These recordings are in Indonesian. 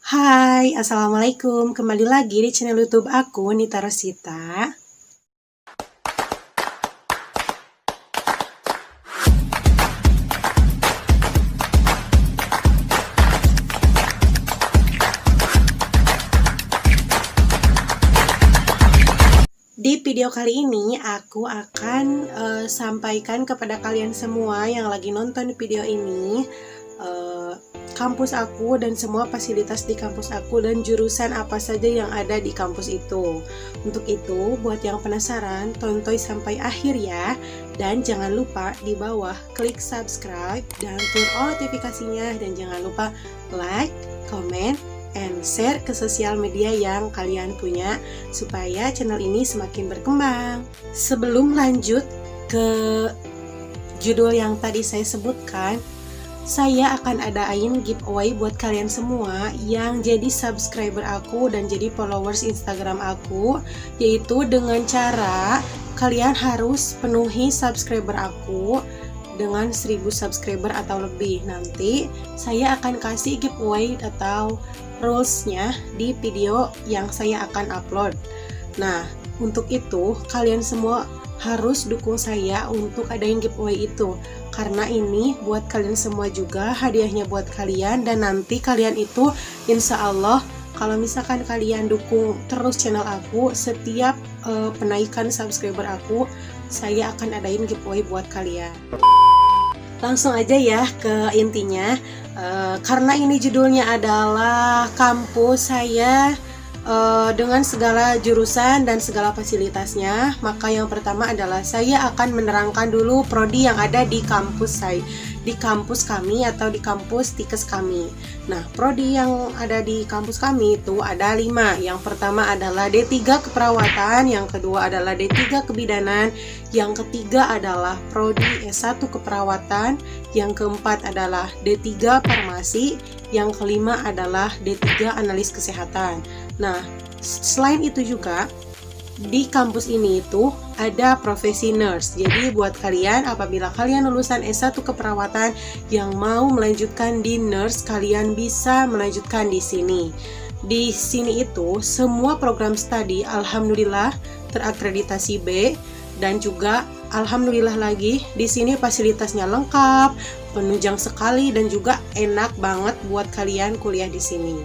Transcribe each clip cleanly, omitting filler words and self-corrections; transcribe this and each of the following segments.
Hai, Assalamualaikum. Kembali lagi di channel YouTube aku, Nita Rosita. Di video kali ini aku akan sampaikan kepada kalian semua yang lagi nonton video ini kampus aku dan semua fasilitas di kampus aku dan jurusan apa saja yang ada di kampus itu. Untuk itu, buat yang penasaran, tonton sampai akhir ya. Dan jangan lupa di bawah klik subscribe dan turn on notifikasinya. Dan jangan lupa like, comment, and share ke sosial media yang kalian punya supaya channel ini semakin berkembang. Sebelum lanjut ke judul yang tadi saya sebutkan, saya akan adain giveaway buat kalian semua yang jadi subscriber aku dan jadi followers Instagram aku, yaitu dengan cara kalian harus penuhi subscriber aku dengan 1000 subscriber atau lebih. Nanti saya akan kasih giveaway atau rulesnya di video yang saya akan upload. Nah, untuk itu kalian semua harus dukung saya untuk adain giveaway itu, karena ini buat kalian semua juga, hadiahnya buat kalian. Dan nanti kalian itu insya Allah kalau misalkan kalian dukung terus channel aku, setiap penaikan subscriber aku, saya akan adain giveaway buat kalian. Langsung aja ya ke intinya. Karena ini judulnya adalah kampus saya dengan segala jurusan dan segala fasilitasnya, maka yang pertama adalah saya akan menerangkan dulu prodi yang ada di kampus saya, di kampus kami atau di kampus Tikes kami. Nah, prodi yang ada di kampus kami itu ada 5. Yang pertama adalah D3 Keperawatan, yang kedua adalah D3 Kebidanan, yang ketiga adalah prodi S1 Keperawatan, yang keempat adalah D3 Farmasi, yang kelima adalah D3 Analis Kesehatan. Nah, selain itu juga di kampus ini itu ada profesi nurse. Jadi buat kalian apabila kalian lulusan S1 keperawatan yang mau melanjutkan di nurse, kalian bisa melanjutkan di sini. Di sini itu semua program studi alhamdulillah terakreditasi B, dan juga alhamdulillah lagi di sini fasilitasnya lengkap, penunjang sekali, dan juga enak banget buat kalian kuliah di sini.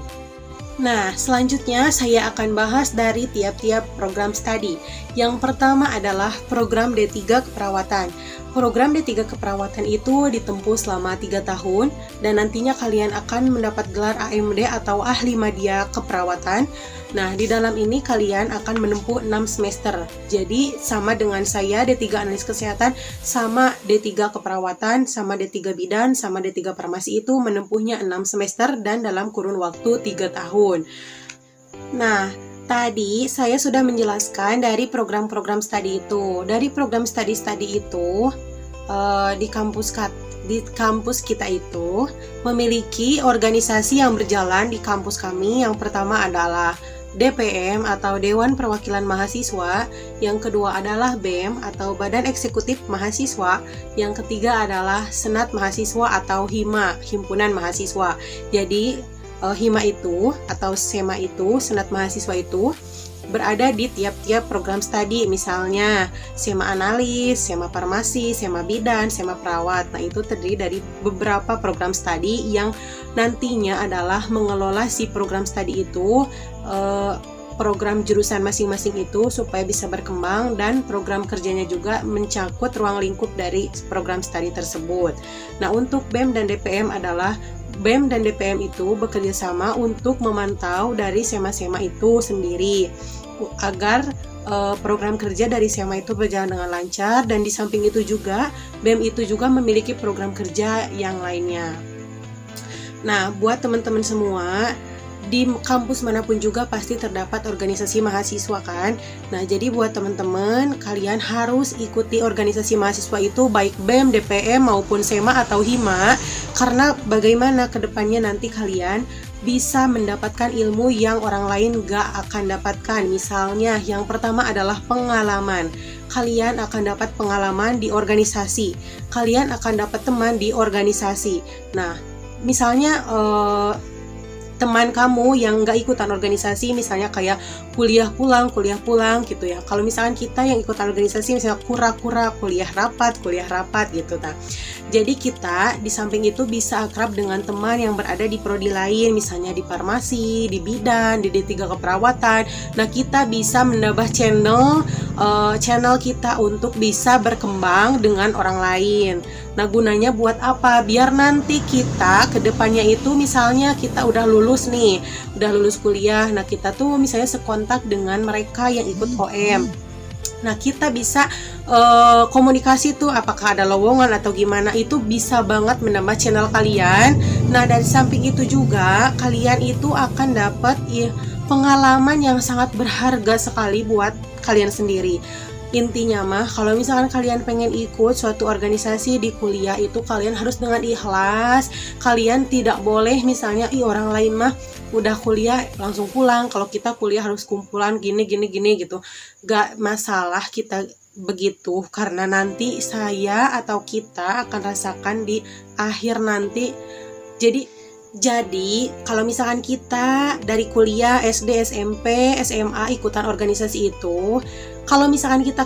Nah, selanjutnya saya akan bahas dari tiap-tiap program studi. Yang pertama adalah program D3 Keperawatan. Program D3 Keperawatan itu ditempuh selama 3 tahun dan nantinya kalian akan mendapat gelar AMD atau Ahli Madya Keperawatan. Nah, di dalam ini kalian akan menempuh 6 semester. Jadi, sama dengan saya, D3 Analis Kesehatan, sama D3 Keperawatan, sama D3 Bidan, sama D3 Farmasi itu menempuhnya 6 semester dan dalam kurun waktu 3 tahun. Nah, tadi saya sudah menjelaskan dari program-program studi itu. Dari program studi itu, di kampus kita itu memiliki organisasi yang berjalan di kampus kami. Yang pertama adalah DPM atau Dewan Perwakilan Mahasiswa, yang kedua adalah BEM atau Badan Eksekutif Mahasiswa, yang ketiga adalah Senat Mahasiswa atau HIMA, Himpunan Mahasiswa. Jadi HIMA itu atau SEMA itu, Senat Mahasiswa itu berada di tiap-tiap program studi, misalnya SEMA Analis, SEMA Farmasi, SEMA Bidan, SEMA Perawat. Nah, itu terdiri dari beberapa program studi yang nantinya adalah mengelola si program studi itu, program jurusan masing-masing itu supaya bisa berkembang, dan program kerjanya juga mencakup ruang lingkup dari program studi tersebut. Nah, untuk BEM dan DPM adalah BEM dan DPM itu bekerja sama untuk memantau dari SEMA-SEMA itu sendiri agar program kerja dari SEMA itu berjalan dengan lancar, dan di samping itu juga BEM itu juga memiliki program kerja yang lainnya. Nah, buat teman-teman semua, di kampus manapun juga pasti terdapat organisasi mahasiswa kan. Nah, jadi buat teman-teman, kalian harus ikuti organisasi mahasiswa itu, baik BEM, DPM maupun SEMA atau HIMA, karena bagaimana kedepannya nanti kalian bisa mendapatkan ilmu yang orang lain gak akan dapatkan. Misalnya, yang pertama adalah pengalaman. Kalian akan dapat pengalaman di organisasi, kalian akan dapat teman di organisasi. Nah, misalnya teman kamu yang nggak ikutan organisasi, misalnya kayak kuliah pulang gitu ya. Kalau misalkan kita yang ikutan organisasi, misalnya kura-kura, kuliah rapat gitu. Nah, jadi kita di samping itu bisa akrab dengan teman yang berada di prodi lain, misalnya di farmasi, di bidan, di D3 keperawatan. Nah, kita bisa menambah channel kita untuk bisa berkembang dengan orang lain. Nah, gunanya buat apa? Biar nanti kita ke depannya itu, misalnya kita udah lulus kuliah. Nah, kita tuh misalnya sekontak dengan mereka yang ikut OM. Nah, kita bisa komunikasi tuh, apakah ada lowongan atau gimana, itu bisa banget menambah channel kalian. Nah, dari samping itu juga kalian itu akan dapat pengalaman yang sangat berharga sekali buat kalian sendiri. Intinya mah, kalau misalkan kalian pengen ikut suatu organisasi di kuliah itu, kalian harus dengan ikhlas. Kalian tidak boleh misalnya, orang lain mah udah kuliah langsung pulang, kalau kita kuliah harus kumpulan gini gitu. Gak masalah kita begitu, karena nanti saya atau kita akan rasakan di akhir nanti. Jadi kalau misalkan kita dari kuliah, SD, SMP, SMA ikutan organisasi itu, kalau misalkan kita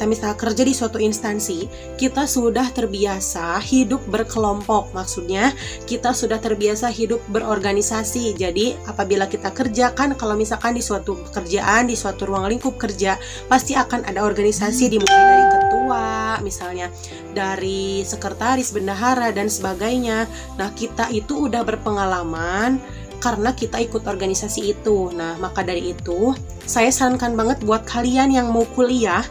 misalnya kerja di suatu instansi, kita sudah terbiasa hidup berkelompok. Maksudnya kita sudah terbiasa hidup berorganisasi. Jadi apabila kita kerja kan, kalau misalkan di suatu pekerjaan, di suatu ruang lingkup kerja, pasti akan ada organisasi, dimulai dari ketua, misalnya dari sekretaris, bendahara, dan sebagainya. Nah, kita itu udah berpengalaman karena kita ikut organisasi itu. Nah, maka dari itu saya sarankan banget buat kalian yang mau kuliah,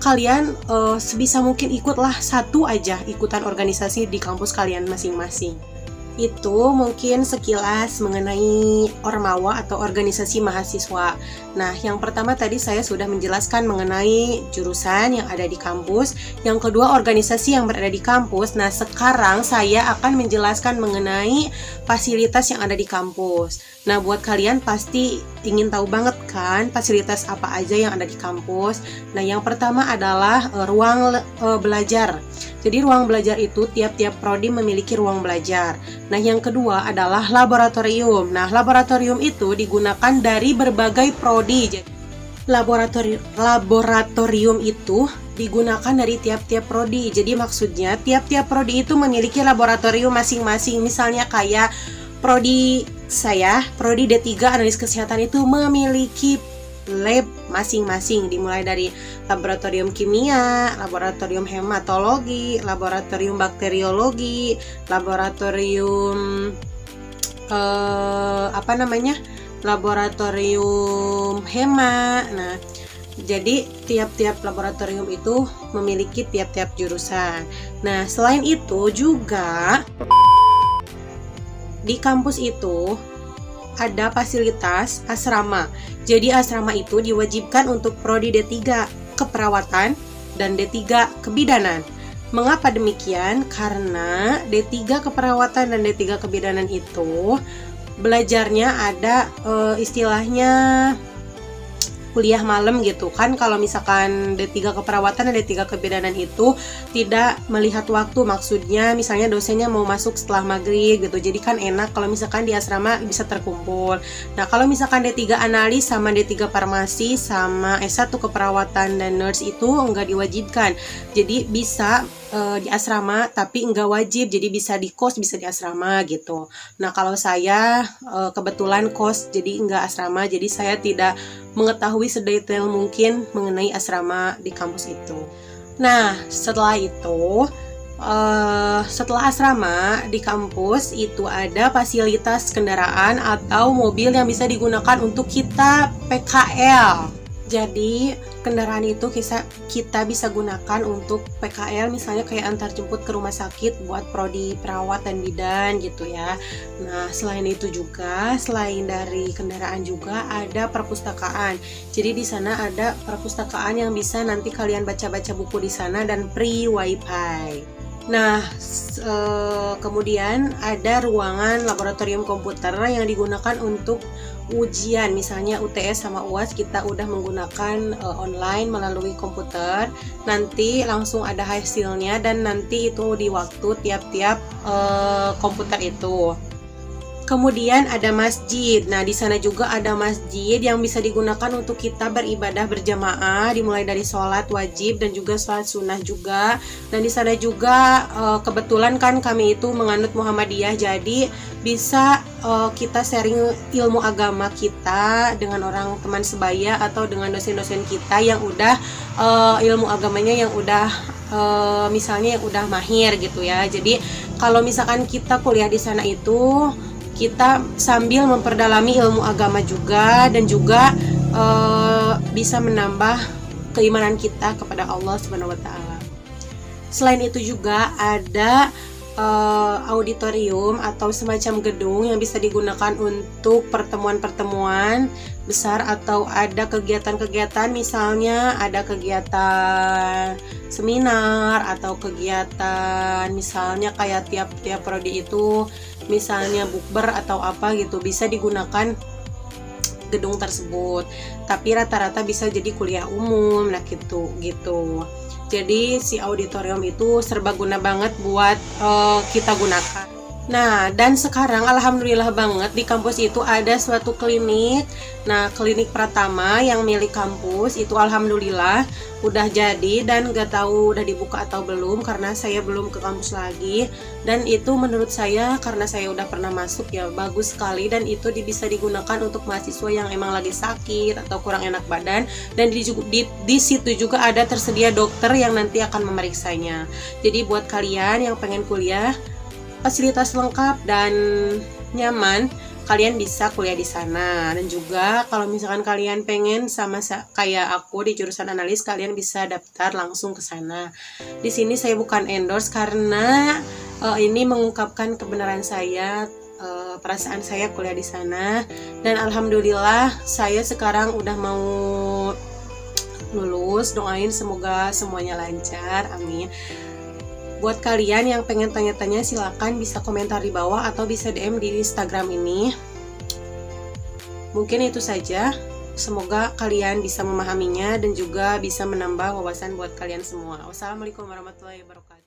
kalian sebisa mungkin ikutlah satu aja ikutan organisasi di kampus kalian masing-masing. Itu mungkin sekilas mengenai Ormawa atau organisasi mahasiswa. Nah, yang pertama tadi saya sudah menjelaskan mengenai jurusan yang ada di kampus. Yang kedua, organisasi yang berada di kampus. Nah, sekarang saya akan menjelaskan mengenai fasilitas yang ada di kampus. Nah, buat kalian pasti ingin tahu banget kan fasilitas apa aja yang ada di kampus. Nah, yang pertama adalah ruang belajar. Jadi ruang belajar itu tiap-tiap prodi memiliki ruang belajar. Nah, yang kedua adalah laboratorium. Nah, laboratorium itu digunakan dari berbagai prodi. Jadi, laboratorium itu digunakan dari tiap-tiap prodi. Jadi maksudnya tiap-tiap prodi itu memiliki laboratorium masing-masing. Misalnya kayak prodi saya, prodi D3 analis kesehatan itu memiliki lab masing-masing, dimulai dari laboratorium kimia, laboratorium hematologi, laboratorium bakteriologi, laboratorium laboratorium hema. Nah, jadi tiap-tiap laboratorium itu memiliki tiap-tiap jurusan. Nah, selain itu juga di kampus itu ada fasilitas asrama. Jadi asrama itu diwajibkan untuk prodi D3 keperawatan dan D3 kebidanan. Mengapa demikian? Karena D3 keperawatan dan D3 kebidanan itu belajarnya ada istilahnya kuliah malam gitu kan. Kalau misalkan D3 keperawatan dan D3 kebidanan itu tidak melihat waktu, maksudnya misalnya dosennya mau masuk setelah maghrib gitu, jadi kan enak kalau misalkan di asrama bisa terkumpul. Nah, kalau misalkan D3 analis sama D3 farmasi sama S1 keperawatan dan nurse itu enggak diwajibkan, jadi bisa di asrama tapi enggak wajib, jadi bisa di kos bisa di asrama gitu. Nah, kalau saya kebetulan kos jadi enggak asrama, jadi saya tidak mengetahui sedetail mungkin mengenai asrama di kampus itu. Nah, setelah itu setelah asrama di kampus itu ada fasilitas kendaraan atau mobil yang bisa digunakan untuk kita PKL. Jadi kendaraan itu kita bisa gunakan untuk PKL, misalnya kayak antar jemput ke rumah sakit buat prodi perawat dan bidan gitu ya. Nah, selain itu juga, selain dari kendaraan juga ada perpustakaan. Jadi di sana ada perpustakaan yang bisa nanti kalian baca-baca buku di sana dan free wifi. Nah, kemudian ada ruangan laboratorium komputer yang digunakan untuk ujian, misalnya UTS sama UAS kita udah menggunakan online melalui komputer, nanti langsung ada hasilnya dan nanti itu di waktu tiap-tiap komputer itu. Kemudian ada masjid. Nah, di sana juga ada masjid yang bisa digunakan untuk kita beribadah berjamaah, dimulai dari sholat wajib dan juga sholat sunnah juga. Dan di sana juga kebetulan kan kami itu menganut Muhammadiyah, jadi bisa kita sharing ilmu agama kita dengan orang teman sebaya atau dengan dosen-dosen kita yang udah ilmu agamanya yang udah misalnya yang udah mahir gitu ya. Jadi kalau misalkan kita kuliah di sana itu kita sambil memperdalami ilmu agama juga dan juga bisa menambah keimanan kita kepada Allah Subhanahu wa taala. Selain itu juga ada auditorium atau semacam gedung yang bisa digunakan untuk pertemuan-pertemuan besar atau ada kegiatan-kegiatan, misalnya ada kegiatan seminar atau kegiatan misalnya kayak tiap prodi itu misalnya bukber atau apa gitu, bisa digunakan gedung tersebut. Tapi rata-rata bisa jadi kuliah umum, nah gitu. Jadi si auditorium itu serbaguna banget buat kita gunakan. Nah, dan sekarang alhamdulillah banget di kampus itu ada suatu klinik. Nah, klinik Pratama yang milik kampus itu alhamdulillah udah jadi dan gak tahu udah dibuka atau belum karena saya belum ke kampus lagi. Dan itu menurut saya karena saya udah pernah masuk ya bagus sekali, dan itu bisa digunakan untuk mahasiswa yang emang lagi sakit atau kurang enak badan, dan di situ juga ada tersedia dokter yang nanti akan memeriksanya. Jadi buat kalian yang pengen kuliah fasilitas lengkap dan nyaman, kalian bisa kuliah di sana. Dan juga kalau misalkan kalian pengen sama kayak aku di jurusan analis, kalian bisa daftar langsung ke sana. Di sini saya bukan endorse karena ini mengungkapkan kebenaran saya, perasaan saya kuliah di sana. Dan alhamdulillah saya sekarang udah mau lulus. Doain semoga semuanya lancar, amin. Buat kalian yang pengen tanya-tanya silakan bisa komentar di bawah atau bisa DM di Instagram ini. Mungkin itu saja. Semoga kalian bisa memahaminya dan juga bisa menambah wawasan buat kalian semua. Wassalamualaikum warahmatullahi wabarakatuh.